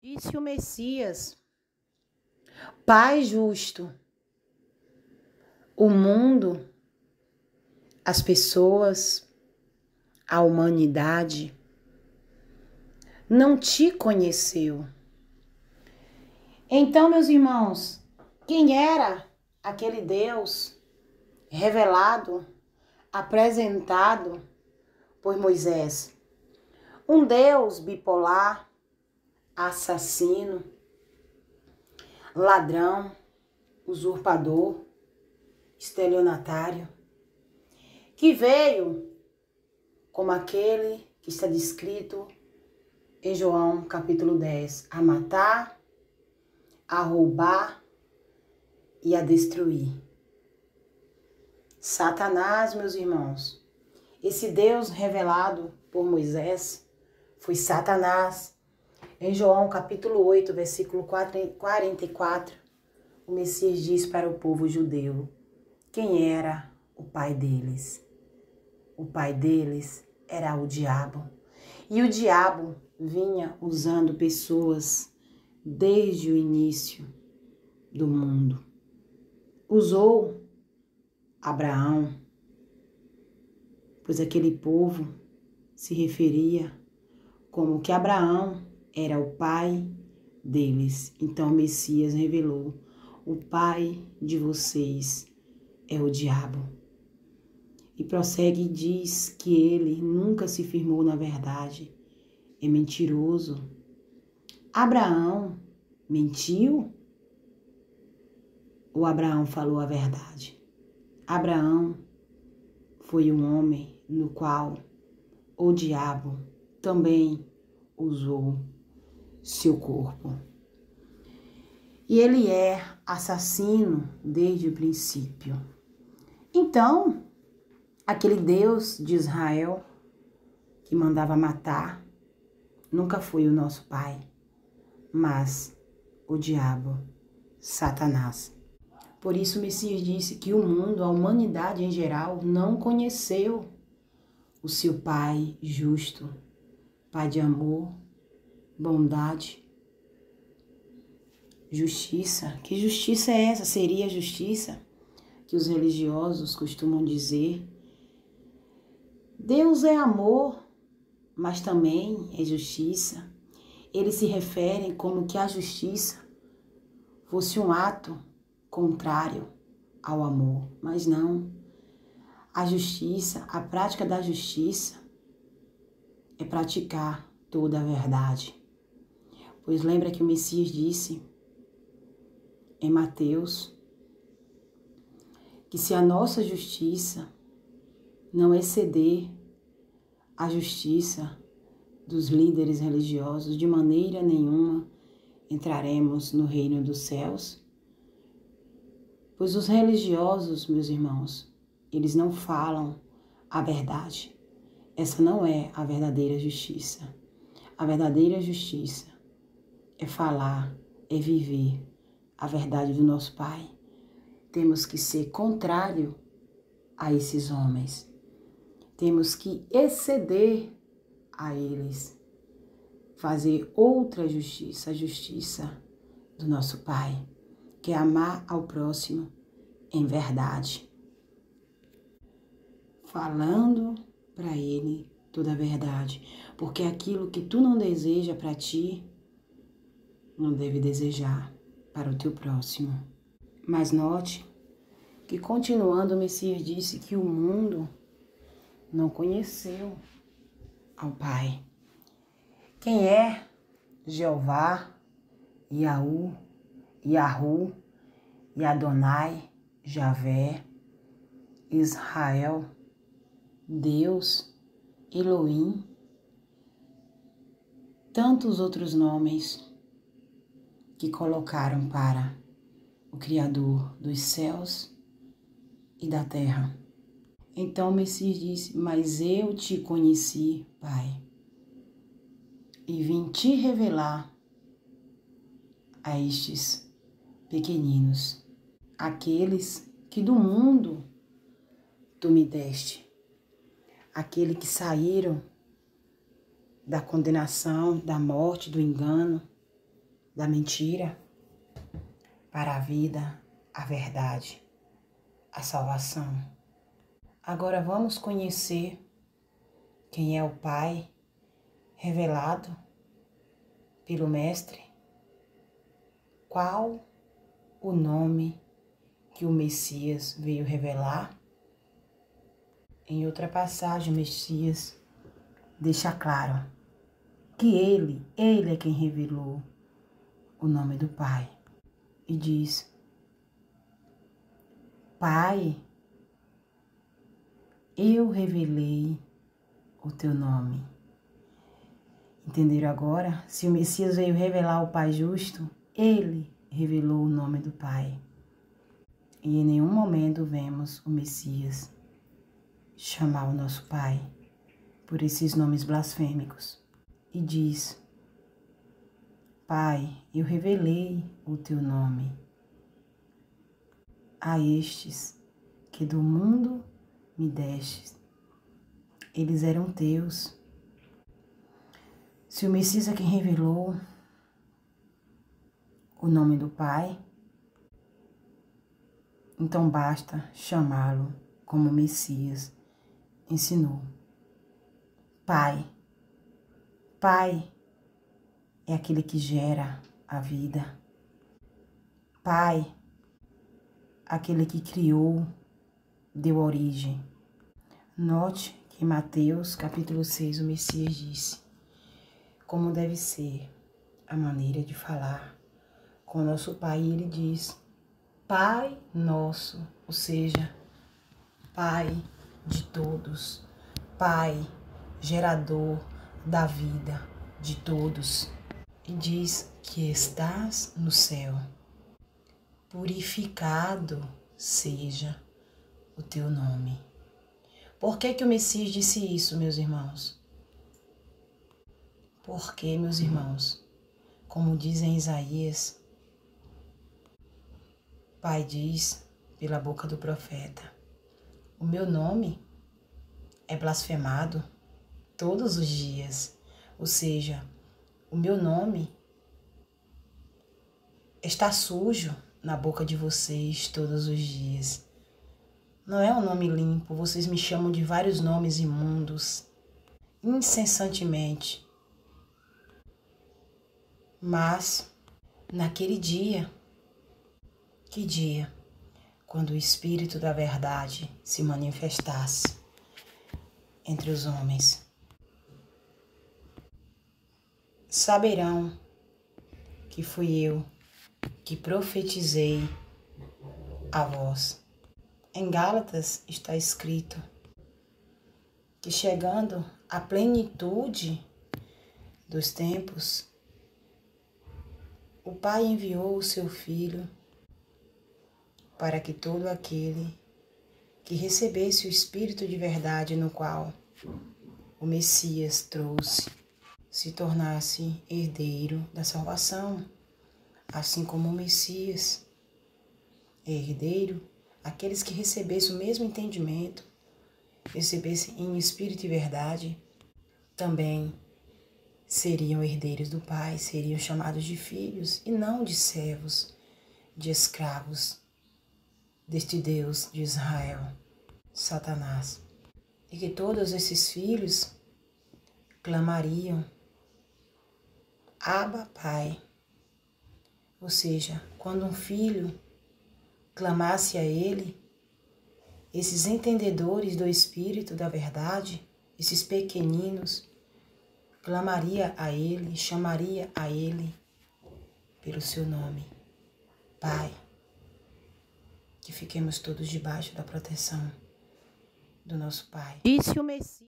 Disse o Messias, Pai justo, o mundo, as pessoas, a humanidade não te conheceu. Então, meus irmãos, quem era aquele Deus revelado, apresentado por Moisés? Um Deus bipolar, assassino, ladrão, usurpador, estelionatário, que veio como aquele que está descrito em João capítulo 10, a matar, a roubar e a destruir. Satanás, meus irmãos, esse Deus revelado por Moisés foi Satanás. Em João capítulo 8, versículo 44, o Messias diz para o povo judeu quem era o pai deles. O pai deles era o diabo. E o diabo vinha usando pessoas desde o início do mundo. Usou Abraão, pois aquele povo se referia como que Abraão era o pai deles. Então o Messias revelou: o pai de vocês é o diabo. E prossegue e diz que ele nunca se firmou na verdade. É mentiroso. Abraão mentiu? Ou Abraão falou a verdade? Abraão foi um homem no qual o diabo também usou seu corpo. E ele é assassino desde o princípio. Então, aquele Deus de Israel que mandava matar nunca foi o nosso pai, mas o diabo, Satanás. Por isso o Messias disse que o mundo, a humanidade em geral, não conheceu o seu Pai justo, Pai de amor, bondade, justiça. Que justiça é essa? Seria a justiça que os religiosos costumam dizer. Deus é amor, mas também é justiça. Eles se referem como que a justiça fosse um ato contrário ao amor, mas não. A justiça, a prática da justiça é praticar toda a verdade. Pois lembra que o Messias disse em Mateus que se a nossa justiça não exceder a justiça dos líderes religiosos, de maneira nenhuma entraremos no reino dos céus. Pois os religiosos, meus irmãos, eles não falam a verdade. Essa não é a verdadeira justiça. A verdadeira justiça é falar, é viver a verdade do nosso Pai. Temos que ser contrário a esses homens. Temos que exceder a eles. Fazer outra justiça, a justiça do nosso Pai, que é amar ao próximo em verdade. Falando para ele toda a verdade, porque aquilo que tu não deseja para ti, não deve desejar para o teu próximo. Mas note que, continuando, o Messias disse que o mundo não conheceu ao Pai. Quem é Jeová, Yahu, Yahu, Adonai, Javé, Israel, Deus, Elohim, tantos outros nomes que colocaram para o Criador dos céus e da terra. Então o Messias disse: mas eu te conheci, Pai, e vim te revelar a estes pequeninos, aqueles que do mundo tu me deste, aqueles que saíram da condenação, da morte, do engano, da mentira para a vida, a verdade, a salvação. Agora vamos conhecer quem é o Pai revelado pelo Mestre. Qual o nome que o Messias veio revelar? Em outra passagem, o Messias deixa claro que ele é quem revelou o nome do Pai. E diz: Pai, eu revelei o teu nome. Entenderam agora? Se o Messias veio revelar o Pai justo, ele revelou o nome do Pai. E em nenhum momento vemos o Messias chamar o nosso Pai por esses nomes blasfêmicos. E diz: Pai, eu revelei o teu nome a estes que do mundo me destes. Eles eram teus. Se o Messias é quem revelou o nome do Pai, então basta chamá-lo como Messias ensinou. Pai. Pai é aquele que gera a vida. Pai, aquele que criou, deu origem. Note que em Mateus capítulo 6 o Messias disse como deve ser a maneira de falar com o nosso Pai. E ele diz: Pai nosso, ou seja, Pai de todos, Pai gerador da vida de todos. E diz que estás no céu, purificado seja o teu nome. Por que o Messias disse isso, meus irmãos? Porque, meus irmãos, como diz em Isaías, Pai diz pela boca do profeta: o meu nome é blasfemado todos os dias. Ou seja, o meu nome está sujo na boca de vocês todos os dias. Não é um nome limpo, vocês me chamam de vários nomes imundos, incessantemente. Mas, naquele dia, que dia? Quando o Espírito da Verdade se manifestasse entre os homens, saberão que fui eu que profetizei a vós. Em Gálatas está escrito que chegando à plenitude dos tempos, o Pai enviou o seu Filho para que todo aquele que recebesse o Espírito de verdade no qual o Messias trouxe, se tornasse herdeiro da salvação, assim como o Messias é herdeiro. Aqueles que recebessem o mesmo entendimento, recebessem em espírito e verdade, também seriam herdeiros do Pai, seriam chamados de filhos e não de servos, de escravos deste Deus de Israel, Satanás. E que todos esses filhos clamariam: Abba, Pai. Ou seja, quando um filho clamasse a ele, esses entendedores do Espírito da Verdade, esses pequeninos, clamaria a ele, chamaria a ele pelo seu nome, Pai. Que fiquemos todos debaixo da proteção do nosso Pai. Disse o Messias.